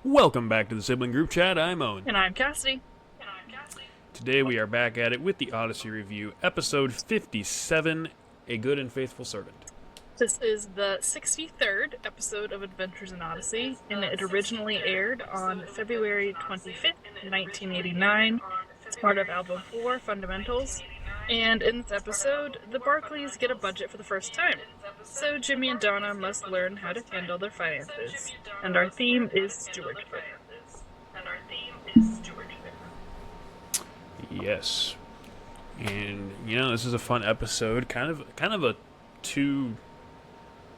Welcome back to the Sibling Group Chat. I'm Owen. And I'm Cassidy. Today we are back at it with the Odyssey Review, Episode 57, A Good and Faithful Servant. This is the 63rd episode of Adventures in Odyssey, and it originally aired on February 25th, 1989. It's part of Album 4, Fundamentals. And in this episode, the Barclays get a budget for the first time. So Jimmy and Donna must learn how to handle their finances. And our theme is stewardship. Yes. And, this is a fun episode. Kind of a two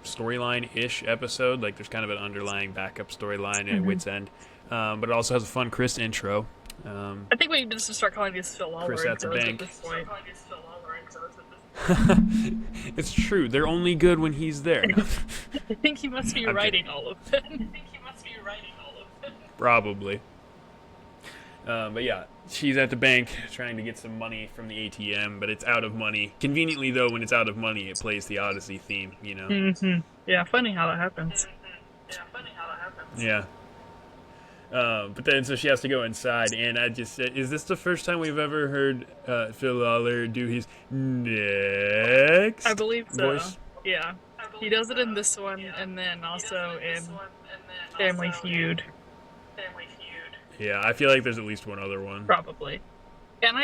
storyline-ish episode. Like, there's kind of an underlying backup storyline at Wit's End. But it also has a fun Chris intro. I think we need to start calling these Phil Lawler Chris at the intros bank. at this point. It's true. They're only good when he's there. I think he must be writing all of them. Probably. But yeah, she's at the bank trying to get some money from the ATM, but it's out of money. Conveniently, though, when it's out of money, it plays the Odyssey theme, Mm-hmm. Yeah, funny how that happens. Yeah. But then, so she has to go inside, and I just said, is this the first time we've ever heard Phil Lawler do his next I believe so. voice? Yeah. He does it in this one, and then also in Family Feud. Yeah, I feel like there's at least one other one. Probably. And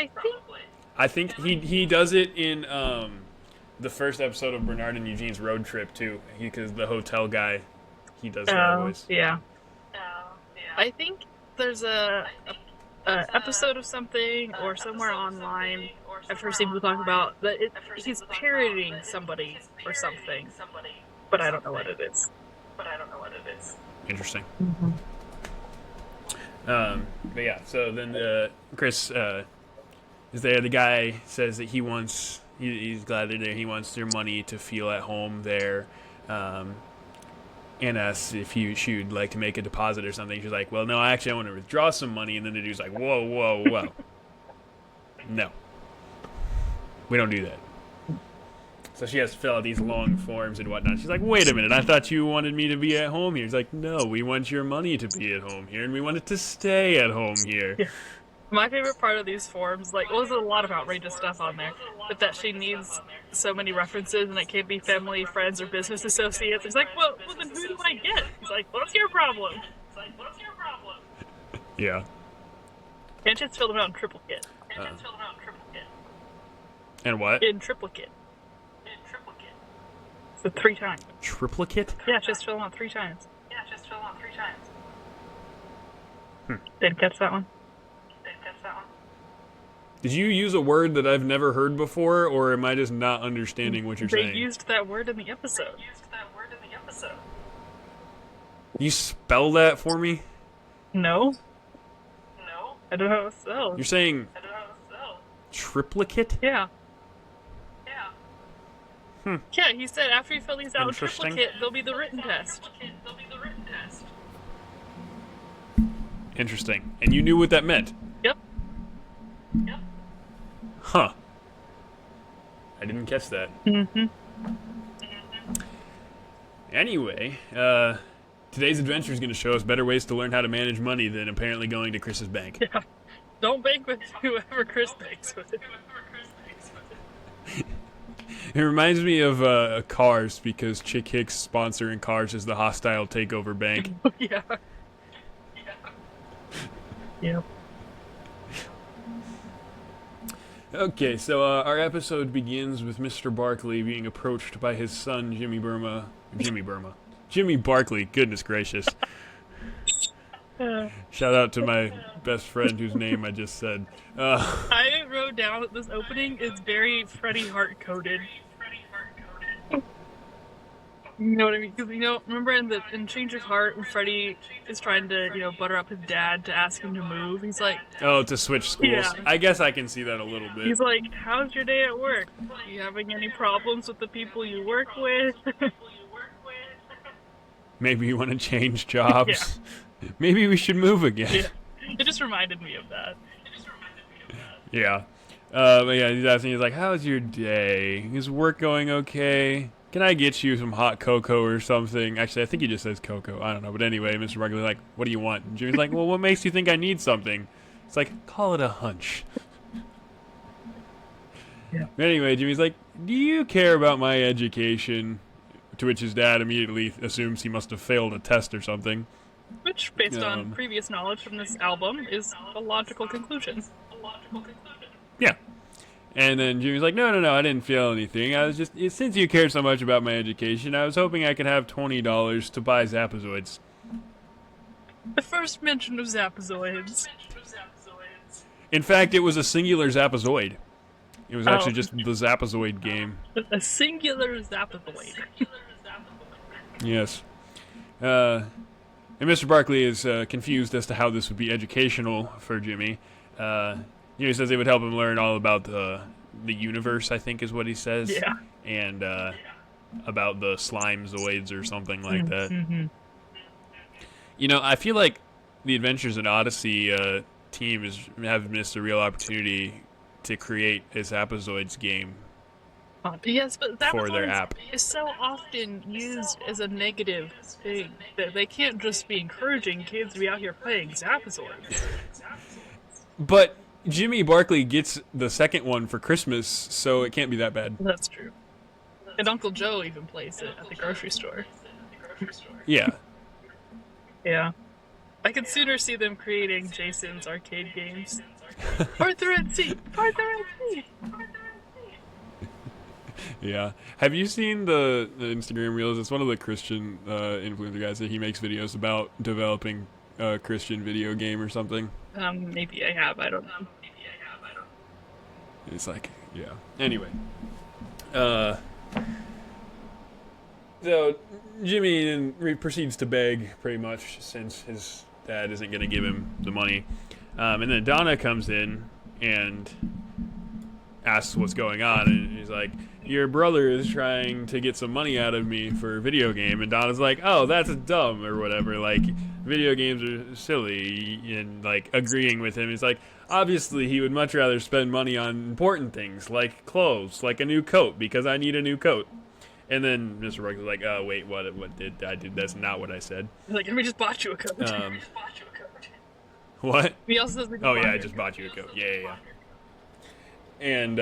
I think he does it in the first episode of Bernard and Eugene's road trip, too. Because the hotel guy, he does that voice. Yeah. I think there's a episode of something or somewhere online I've heard people talk about that he's parodying somebody or something, but I don't know what it is. Interesting. Mm-hmm. But yeah, so then Chris is there. The guy says that he's glad they're there. He wants their money to feel at home there. And asks if she would like to make a deposit or something. She's like, well, no, I want to withdraw some money. And then the dude's like, whoa. No. We don't do that. So she has to fill out these long forms and whatnot. She's like, wait a minute, I thought you wanted me to be at home here. He's like, no, we want your money to be at home here, and we want it to stay at home here. Yeah. My favorite part of these forms, there's a lot of outrageous stuff on there, but that she needs so many references and it can't be family, friends, or business associates. He's like, well then who do I get? He's like, what's your problem? Yeah. And just fill them out in triplicate. And what? In triplicate. So 3 times. Triplicate? Yeah, just fill them out 3 times. Didn't catch that one? Did you use a word that I've never heard before, or am I just not understanding what you're saying? They used that word in the episode. You spell that for me? No. I don't know how to spell. You're saying triplicate? Yeah. Hmm. Yeah, he said after you fill these out in Interesting. triplicate, there'll be the written test. Interesting. And you knew what that meant? Yep. Huh. I didn't catch that. Mm-hmm. Anyway, today's adventure is going to show us better ways to learn how to manage money than apparently going to Chris's bank. Yeah. Don't bank with whoever Chris banks with. It reminds me of Cars, because Chick Hicks' sponsor in Cars is the Hostile Takeover Bank. Yeah. Yep. Okay, so our episode begins with Mr. Barclay being approached by his son, Jimmy Barclay, goodness gracious. Shout out to my best friend whose name I just said. I wrote down that this opening is very Freddie Hart-coded. You know what I mean? Because, remember in Change of Heart, when Freddie is trying to, butter up his dad to ask him to move, he's like... Oh, to switch schools? Yeah. I guess I can see that a little bit. He's like, how's your day at work? Are you having any problems with the people you work with? Maybe you want to change jobs? Yeah. Maybe we should move again. Yeah. It just reminded me of that. Yeah. But yeah, he's asking, he's like, how's your day? Is work going okay? can I get you some hot cocoa or something? Actually, I think he just says cocoa. I don't know. But anyway, Mr. Barclay's like, what do you want? And Jimmy's like, well, what makes you think I need something? It's like, call it a hunch. Yeah. Anyway, Jimmy's like, do you care about my education? To which his dad immediately assumes he must have failed a test or something. Which, based on previous knowledge from this album, is a logical conclusion. Yeah. And then Jimmy's like, no, I didn't feel anything. I was just, since you cared so much about my education, I was hoping I could have $20 to buy Zapazoids. The first mention of Zapazoids. In fact, it was a singular Zapazoid. It was actually just the Zapazoid game. A singular Zapazoid. Yes. And Mr. Barclay is confused as to how this would be educational for Jimmy. He says it would help him learn all about the universe, I think is what he says. Yeah. And about the Slimezoids or something like that. Mm-hmm. You know, I feel like the Adventures in Odyssey team have missed a real opportunity to create a Zapazoids game. Yes, but for their app is so often used as a negative thing that they can't just be encouraging kids to be out here playing Zapazoids. But Jimmy Barclay gets the second one for Christmas, so it can't be that bad. That's true. And Uncle Joe even plays it at the grocery store. Yeah. Yeah. I could sooner see them creating Jason's arcade games. Arthur and C! Arthur and C! Yeah. Have you seen the Instagram Reels? It's one of the Christian influencer guys that he makes videos about developing a Christian video game or something. Maybe I have. I don't know. It's like, yeah. Anyway. So Jimmy then proceeds to beg, pretty much, since his dad isn't going to give him the money. And then Donna comes in and asks what's going on, and he's like, your brother is trying to get some money out of me for a video game. And Donna's like, oh, that's dumb, or whatever. Like, video games are silly, and, like, agreeing with him. He's like, obviously, he would much rather spend money on important things, like clothes, like a new coat, because I need a new coat. And then Mr. Barclay's like, oh, wait, what did I do? That's not what I said. Like, we just bought you a coat. What? He also says, oh, yeah, I just bought you a coat. Yeah. And,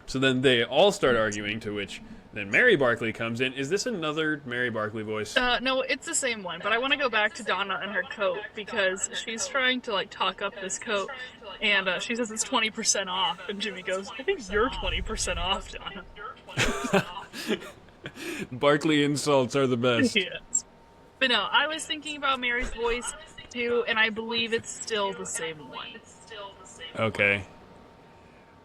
so then they all start arguing, to which then Mary Barclay comes in. Is this another Mary Barclay voice? No, it's the same one, but I want to go back to Donna and her coat, because she's trying to, like, talk up this coat, and she says it's 20% off, and Jimmy goes, I think you're 20% off, Donna. Barclay insults are the best. Yes. But no, I was thinking about Mary's voice, too, and I believe it's still the same one. Okay.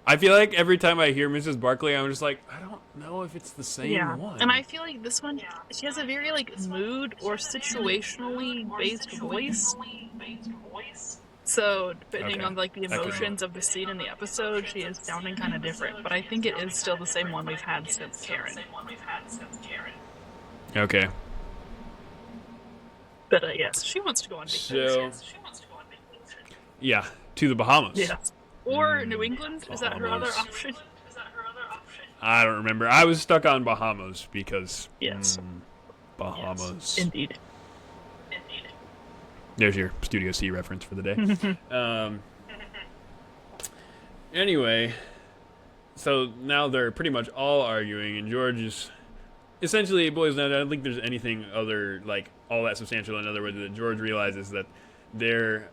I feel like every time I hear Mrs. Barclay, I'm just like, I don't know if it's the same one. And I feel like this one, she has a very, like, mood or situationally based voice. So, depending on, like, the emotions of the scene in the episode, she is sounding kind of different. But I think it is still the same one we've had since Karen. Okay. But, yes, she wants to go on vacation. Yeah, to the Bahamas. Yeah. Or New England? Is that her other option? I don't remember. I was stuck on Bahamas because... Yes. Bahamas. Yes, indeed. There's your Studio C reference for the day. Anyway, so now they're pretty much all arguing, and George is... Essentially, it boils down to, I don't think there's anything other, like, all that substantial. In other words, that George realizes that they're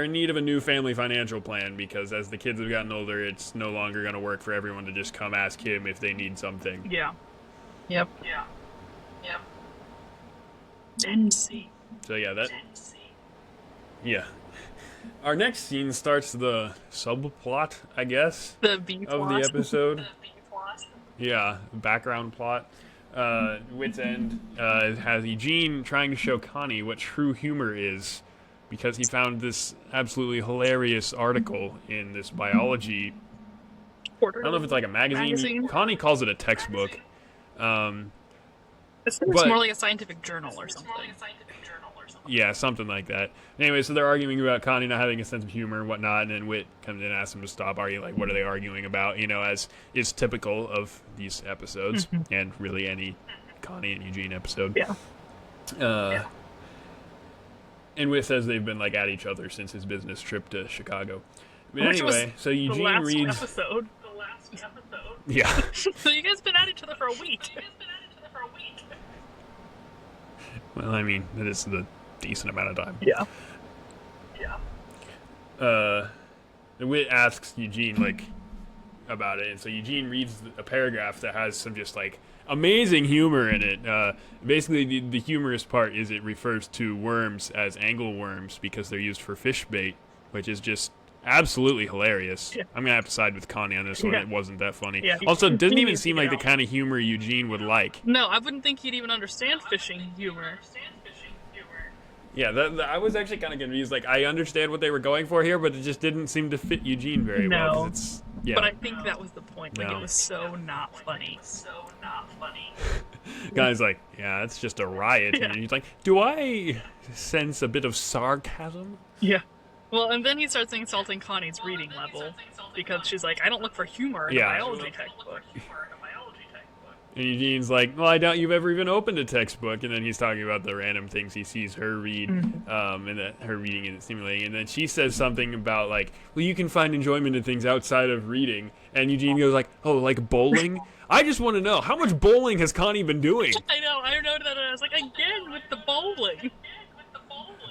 in need of a new family financial plan, because as the kids have gotten older, it's no longer going to work for everyone to just come ask him if they need something. Yeah. Yep. NC. So yeah, yeah. Our next scene starts the subplot, I guess, the B of plot. the episode. Yeah, background plot. Wit's End has Eugene trying to show Connie what true humor is, because he found this absolutely hilarious article in this biology. I don't know if it's like a magazine. Connie calls it a textbook. It's But more like a scientific journal or something. yeah, something like that. Anyway, so they're arguing about Connie not having a sense of humor and whatnot, and then Whit comes in and asks them to stop arguing. Like, what are they arguing about? You know, as is typical of these episodes, and really any Connie and Eugene episode. Yeah. And Whit says they've been like at each other since his business trip to Chicago. But Which was anyway, so the Eugene last reads. episode. Yeah. So you guys been at each other for a week. Well, I mean, that is the decent amount of time. Yeah. And Whit asks Eugene like about it, and so Eugene reads a paragraph that has some just like amazing humor in it. Basically, the humorous part is it refers to worms as angleworms because they're used for fish bait, which is just absolutely hilarious. Yeah. I'm gonna have to side with Connie on this one. Yeah. It wasn't that funny. Yeah, Also, it doesn't he even needs to seem get like the out. kind of humor Eugene would like. No, I wouldn't think he'd even understand fishing humor. Yeah, I was actually kind of confused. Like, I understand what they were going for here, but it just didn't seem to fit Eugene very well. 'Cause No. it's, yeah. But I think that was the point. Like, No. it was so not funny. Guy's like, yeah, it's just a riot. Yeah. And he's like, do I sense a bit of sarcasm? Yeah. Well, and then he starts insulting Connie's reading level because she's like, I don't look for humor in Yeah. a biology textbook. And Eugene's like, well, I doubt you've ever even opened a textbook. And then he's talking about the random things he sees her read, and that her reading and stimulating. And then she says something about like, well, you can find enjoyment in things outside of reading. And Eugene goes like, oh, like bowling? I just want to know, how much bowling has Connie been doing? I know, I noted that and I was like, again with the bowling.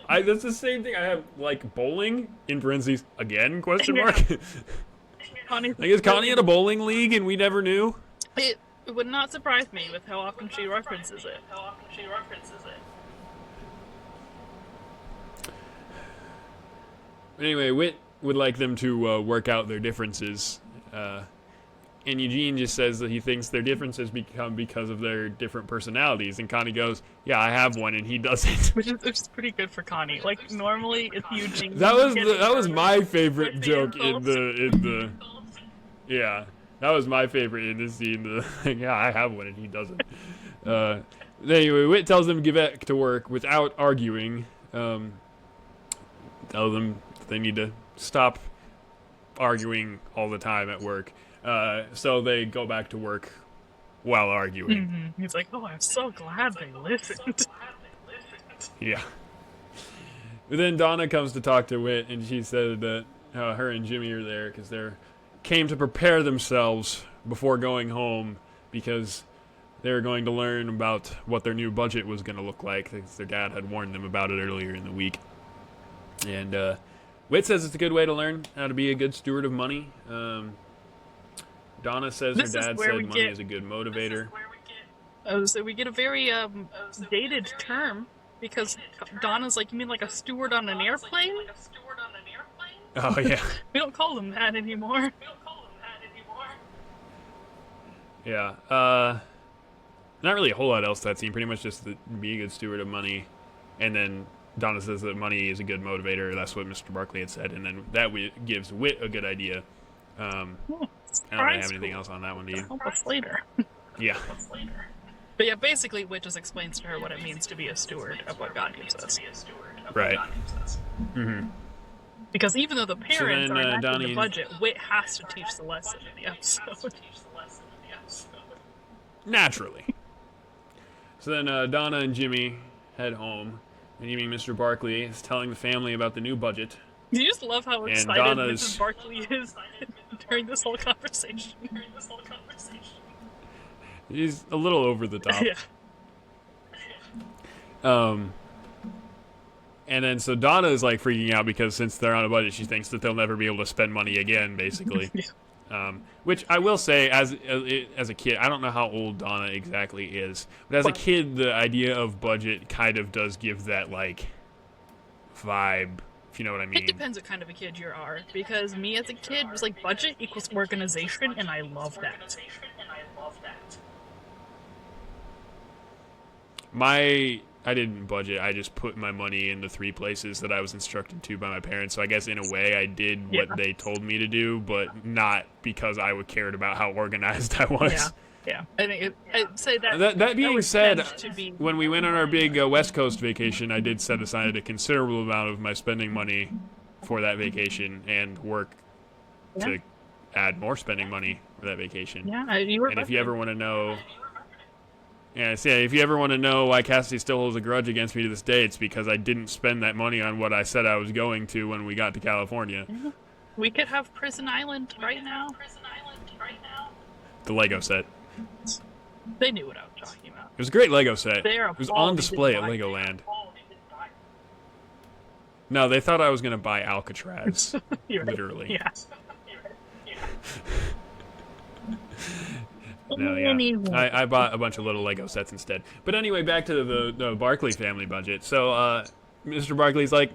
That's the same thing. I have like bowling in parentheses again question mark. Connie, Like, is Connie in a bowling league and we never knew? It would not surprise me with how often she references it. Anyway, Whit would like them to work out their differences. And Eugene just says that he thinks their differences become because of their different personalities. And Connie goes, yeah, I have one, and he doesn't. Which is pretty good for Connie. Like, normally it's Eugene. That was getting my favorite with the joke in insults. the yeah. That was my favorite in this scene. Yeah, I have one and he doesn't. Anyway, Whit tells them to get back to work without arguing. Tell them they need to stop arguing all the time at work. So they go back to work while arguing. He's like, oh, I'm so glad they listened. Yeah. But then Donna comes to talk to Whit, and she said that her and Jimmy are there because they're came to prepare themselves before going home because they were going to learn about what their new budget was going to look like. Their dad had warned them about it earlier in the week. And Whit says it's a good way to learn how to be a good steward of money. Donna says her dad said money is a good motivator. So we get a very dated term because Donna's like, you mean like a steward on an airplane? Oh, yeah. We don't call them that anymore. Yeah. Not really a whole lot else to that scene. Pretty much just be a good steward of money. And then Donna says that money is a good motivator. That's what Mr. Barclay had said. And then that gives Whit a good idea. I don't really have anything else on that one, do you? Help us later. Yeah. But yeah, basically, Whit just explains to her what it means to be a steward of what God gives us. Right. Mm-hmm. Because even though the parents are enacting Donnie the budget, Whit has to teach the lesson in the episode. Naturally. So then Donna and Jimmy head home, and even Mr. Barclay is telling the family about the new budget. You just love how And excited Donna's- Mrs. Barclay is during this whole conversation. He's a little over the top. Yeah. And then so Donna is like freaking out because since they're on a budget, she thinks that they'll never be able to spend money again, basically. Yeah. Which I will say, as a kid, I don't know how old Donna exactly is, but as a kid, the idea of budget kind of does give that like vibe, if you know what I mean. It depends what kind of a kid you are, because me as a kid was like, budget equals organization, and I love that. I didn't budget. I just put my money in the 3 places that I was instructed to by my parents. So I guess in a way I did what they told me to do, but not because I cared about how organized I was. Yeah. Yeah, I think I'd say that. That being would said, tend to be, when we went on our big West Coast vacation, I did set aside a considerable amount of my spending money for that vacation and work to add more spending money for that vacation. yeah, you were. And if you ever want to know, if you ever want to know why Cassidy still holds a grudge against me to this day, it's because I didn't spend that money on what I said I was going to when we got to California. We could have Prison Island right now. The Lego set. They knew what I was talking about. It was a great Lego set. They're It was on display at Legoland. No, they thought I was going to buy Alcatraz. Literally. Yeah. No, yeah. I bought a bunch of little Lego sets instead. But anyway, back to the Barclay family budget. So, Mr. Barclay's like,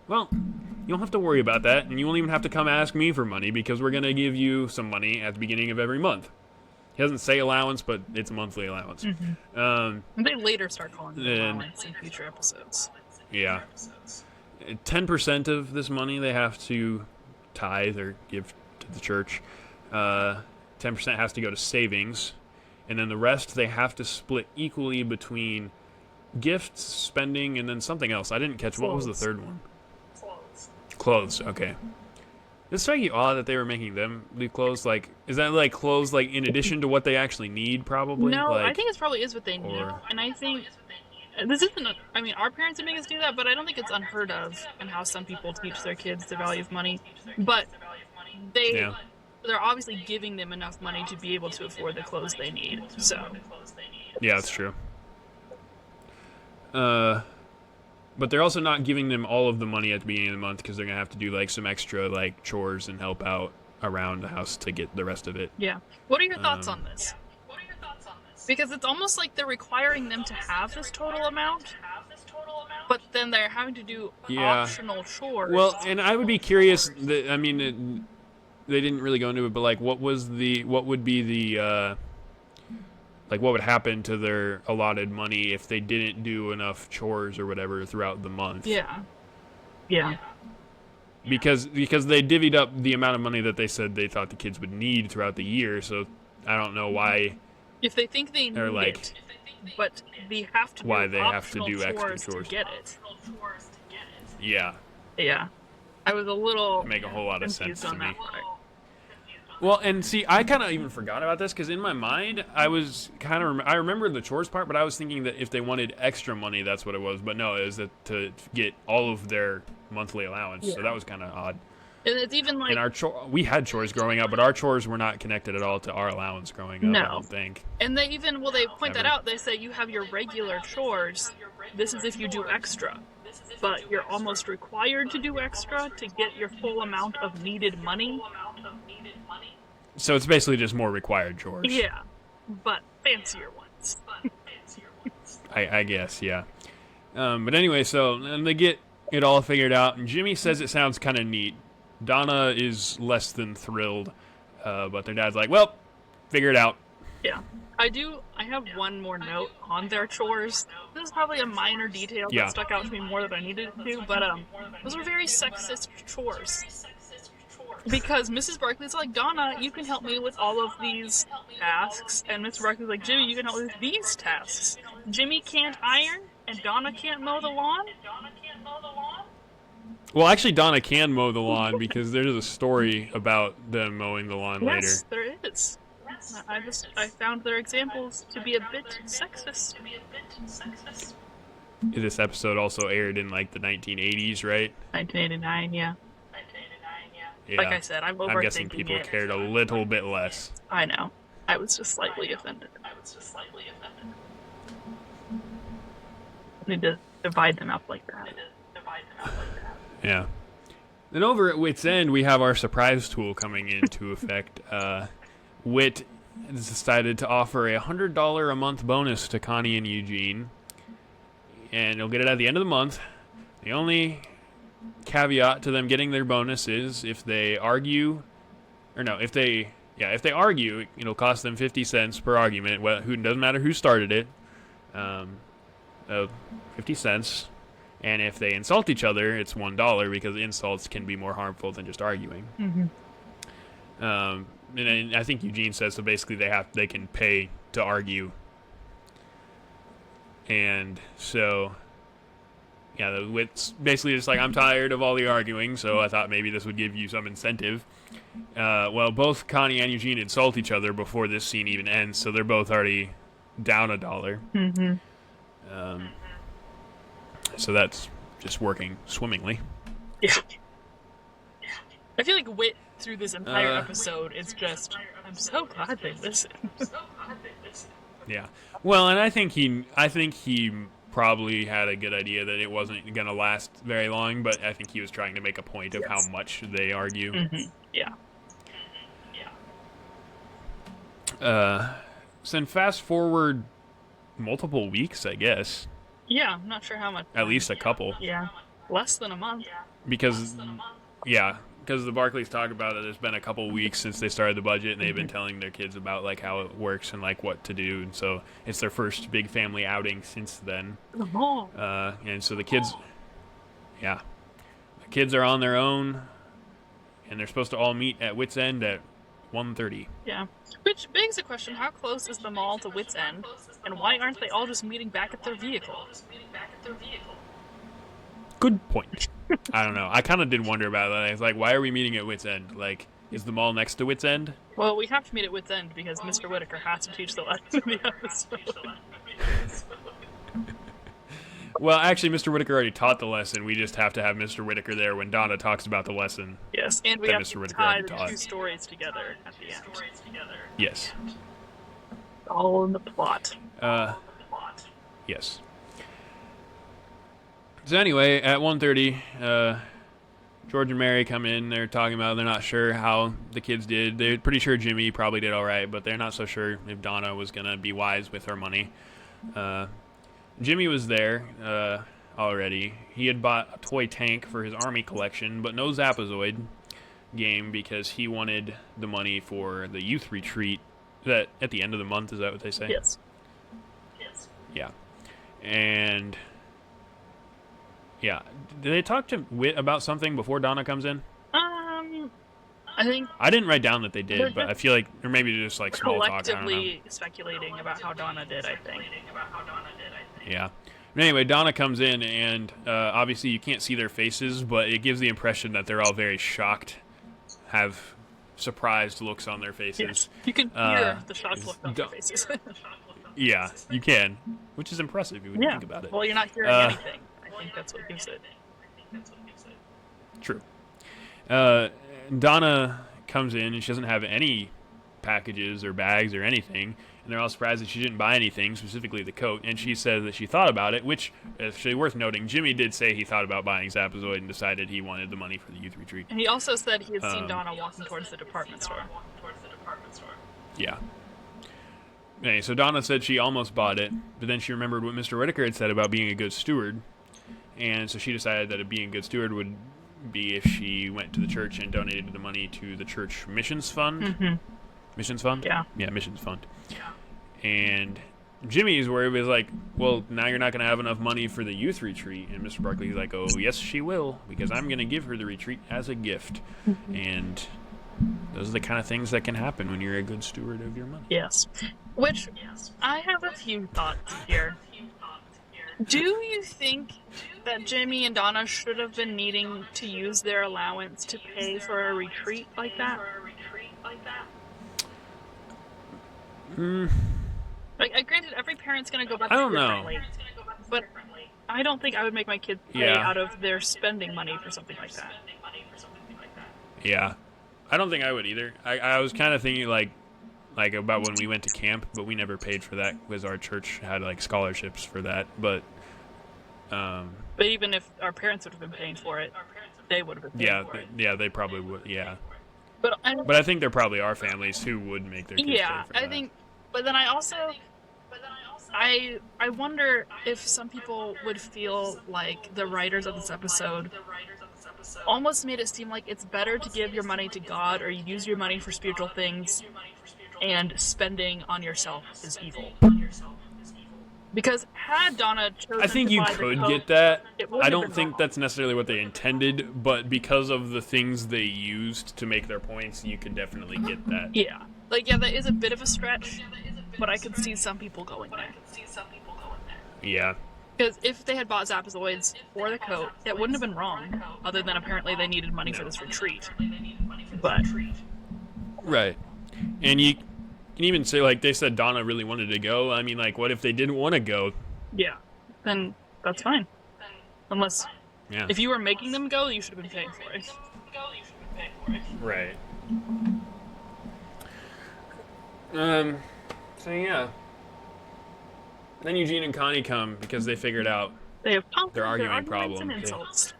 well, you don't have to worry about that, and you won't even have to come ask me for money because we're going to give you some money at the beginning of every month. He doesn't say allowance, but it's a monthly allowance. They later start calling it allowance in future episodes. Yeah. 10% of this money they have to tithe or give to the church. 10% has to go to savings. And then the rest they have to split equally between gifts, spending, and then something else. I didn't catch. What was the third one? Clothes. Okay. It's very odd that they were making them do clothes. Like, is that like clothes like in addition to what they actually need? Probably. No, like, I think it probably is what they need, and I think this isn't. I mean, our parents would make us do that, but I don't think it's unheard of in how some people teach their kids the value of money. But they're obviously giving them enough money to be able to afford the clothes they need. So. Yeah, that's true. But they're also not giving them all of the money at the beginning of the month because they're gonna have to do like some extra like chores and help out around the house to get the rest of it. Yeah. What are your thoughts on this? Because it's almost like they're requiring them to have this total amount, but then they're having to do optional chores. Well, and I would be curious. They didn't really go into it, but like, what would be the like what would happen to their allotted money if they didn't do enough chores or whatever throughout the month? Yeah. Because they divvied up the amount of money that they said they thought the kids would need throughout the year, so I don't know why. If they think they need it, but they have to do extra chores to get it. Yeah. Yeah. I was a little make a whole lot of sense to me. Well, and see, I kind of even forgot about this because in my mind, I was kind of I remember the chores part, but I was thinking that if they wanted extra money, that's what it was. But no, it was to get all of their monthly allowance. Yeah. So that was kind of odd. And it's even like we had chores growing up, but our chores were not connected at all to our allowance growing up. No. I don't think. And they point that out. They say you have your regular chores. This is if you do extra. But you're almost required to do extra to get your full amount of needed money. So it's basically just more required chores. Yeah, but fancier ones. I guess, yeah. But anyway, so and they get it all figured out, and Jimmy says it sounds kind of neat. Donna is less than thrilled, but their dad's like, well, figure it out. Yeah. I have one more note on their chores. This is probably a minor detail that stuck out to me more than I needed it to, but those were very sexist chores. Because Mrs. Barclay's like, Donna, you can help me with all of these tasks, and Mr. Barclay's like, Jimmy, you can help me with these tasks. Jimmy can't iron, and Donna can't mow the lawn? Well, actually, Donna can mow the lawn because there's a story about them mowing the lawn later. Yes, there is. I found their examples to be a bit sexist. This episode also aired in like the 1980s, right? 1989, yeah. Yeah. Like I said, I'm guessing people cared a little bit less. I know. I was just slightly offended. Need to divide them up like that. Yeah. Then over at Wit's End, we have our surprise tool coming into effect. Wit has decided to offer a $100 a month bonus to Connie and Eugene, and they'll get it at the end of the month. The only caveat to them getting their bonus is if they argue, if they argue, it'll cost them 50 cents per argument. Well, doesn't matter who started it, 50 cents. And if they insult each other, it's $1 because insults can be more harmful than just arguing. Mm-hmm. And I think Eugene says so. Basically, they can pay to argue, and so yeah, the Wit's basically just like, I'm tired of all the arguing, so I thought maybe this would give you some incentive. Well, both Connie and Eugene insult each other before this scene even ends, so they're both already down $1. Mm-hmm. So that's just working swimmingly. Yeah. I feel like Wit through this entire episode is just, I'm so glad they listened. Yeah. Well, and I think he probably had a good idea that it wasn't going to last very long, but I think he was trying to make a point of how much they argue. Mm-hmm. Yeah. So then fast forward multiple weeks, I guess. Yeah, I'm not sure how much. At least a couple. Yeah. Less than a month. Because the Barclays talk about it. There's been a couple weeks since they started the budget, and they've been telling their kids about like how it works and like what to do. And so it's their first big family outing since then. And so the kids are on their own, and they're supposed to all meet at Wits End at 1:30. Yeah. Which begs the question, how close is the mall to Wits End, and why aren't they all just meeting back at their vehicle? Good point. I don't know. I kind of did wonder about that. It's like, why are we meeting at Wits End? Like, is the mall next to Wits End? Well, we have to meet at Wits End because Mr. Whittaker has to teach the lesson in the episode. Well, actually, Mr. Whittaker already taught the lesson. We just have to have Mr. Whittaker there when Donna talks about the lesson. Yes, and we have to tie the two stories together at the end. Yes. All in the plot. Yes. So anyway, at 1:30, George and Mary come in. They're talking about they're not sure how the kids did. They're pretty sure Jimmy probably did all right, but they're not so sure if Donna was going to be wise with her money. Jimmy was there already. He had bought a toy tank for his army collection, but no Zapazoid game because he wanted the money for the youth retreat that at the end of the month. Is that what they say? Yes. Yeah. And yeah, did they talk to Wit about something before Donna comes in? I think I didn't write down that they did, but I feel like, or maybe just like small talk. I don't know. Collectively speculating about how Donna did, I think. Yeah. But anyway, Donna comes in, and obviously you can't see their faces, but it gives the impression that they're all very shocked, have surprised looks on their faces. Yes. You can hear the shocked look on their faces. Yeah, you can, which is impressive when you think about it. Well, you're not hearing anything. I think that's what gives it. True. Donna comes in, and she doesn't have any packages or bags or anything, and they're all surprised that she didn't buy anything, specifically the coat, and she says that she thought about it, which is actually worth noting. Jimmy did say he thought about buying Zapazoid and decided he wanted the money for the youth retreat. And he also said he had seen Donna walking towards the department store. Yeah. Anyway, so Donna said she almost bought it, but then she remembered what Mr. Whittaker had said about being a good steward, and so she decided that being a good steward would be if she went to the church and donated the money to the church missions fund. Mm-hmm. Missions fund? Yeah, missions fund. And Jimmy's worried was like, well, now you're not going to have enough money for the youth retreat. And Mr. Barclay's like, oh, yes, she will, because I'm going to give her the retreat as a gift. Mm-hmm. And those are the kind of things that can happen when you're a good steward of your money. Yes. Which, I have a few thoughts here. Do you think that Jimmy and Donna should have been needing to use their allowance to pay for a retreat like that? Like, granted, every parent's going to go about it differently. But I don't think I would make my kids pay out of their spending money for something like that. Yeah. I don't think I would either. I was kind of thinking, like about when we went to camp, but we never paid for that because our church had, like, scholarships for that. But even if our parents would have been paying for it, they would have been paying for it. Yeah, they probably would, yeah. But I think there probably are families who would make their kids pay for that. I think... But then I also... I wonder if some people would feel like the writers of this episode almost made it seem like it's better to give your money to God or use your money for spiritual things, and spending on yourself is evil. Because had Donna chosen I think to you buy the could coat, get that. it wouldn't I have don't been think wrong. that's necessarily what they intended, but because of the things they used to make their points, you could definitely get that. Yeah. Like, yeah, that is a bit of a stretch, but I could see some people going there. Yeah. Because if they had bought Zapazoids for the coat, it wouldn't have been wrong, other than apparently they needed money for this retreat. But, Right. And you can even say, like, they said Donna really wanted to go. I mean, like, what if they didn't want to go? yeah, then that's fine. Unless, Yeah. if you were making them go, you should have been paying for it. Right. So yeah. Then Eugene and Connie come because they figured out They have conquered Their arguing arguments problem. and insults.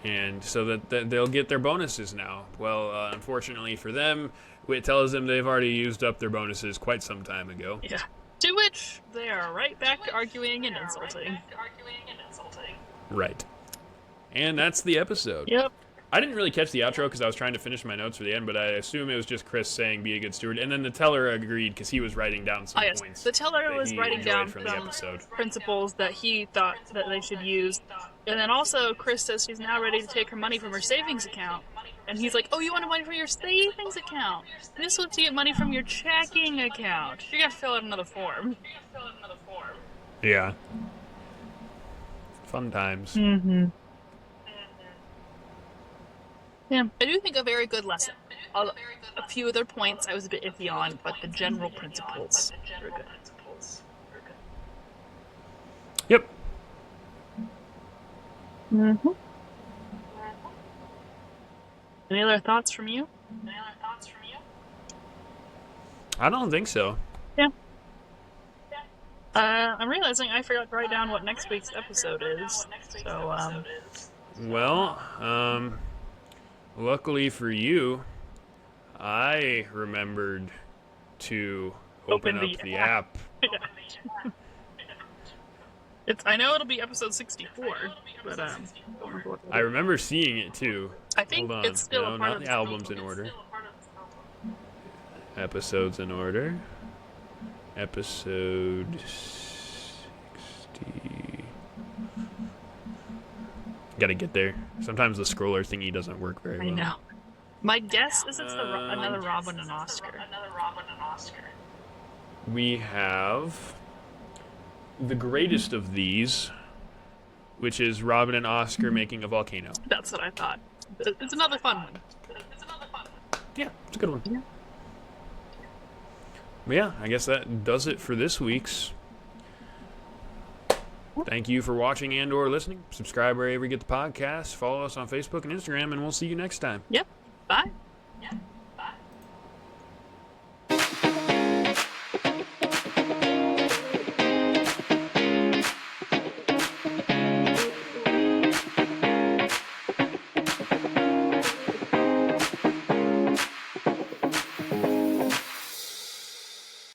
and so that they'll get their bonuses now. Well, unfortunately for them, Wit tells them they've already used up their bonuses quite some time ago. Yeah. To which they are right back to arguing and insulting. Right. And that's the episode. Yep. I didn't really catch the outro because I was trying to finish my notes for the end, but I assume it was just Chris saying be a good steward. And then the teller agreed because he was writing down some Yes. points. The teller that was he writing enjoyed down from the episode. principles that he thought that they should use. And then also Chris says she's now ready to take her money from her savings account. And he's like, oh, you want money from your savings account? This lets you get money from your checking account. You're going to fill out another form. Yeah. Fun times. Mm-hmm. Yeah, I do think a very good lesson. A few other points I was a bit iffy on, but the general principles were good. Yep. Mm-hmm. Any other thoughts from you? I don't think so. Yeah. I'm realizing I forgot to write down what next week's episode is. So, Well, luckily for you, I remembered to open up the app. I know it'll be episode 64, but I remember seeing it too. I think Hold on. it's still No, a part not of the albums in order. Episodes in order. Episode 60. Gotta get there. Sometimes the scroller thingy doesn't work very well. I know. My guess is it's another Robin and Oscar. We have the greatest of these, which is Robin and Oscar making a volcano. That's what I thought. It's another fun one. Yeah, it's a good one. Yeah. But yeah, I guess that does it for this week's. Thank you for watching and or listening. Subscribe wherever you get the podcast. Follow us on Facebook and Instagram, and we'll see you next time. Yep. Bye.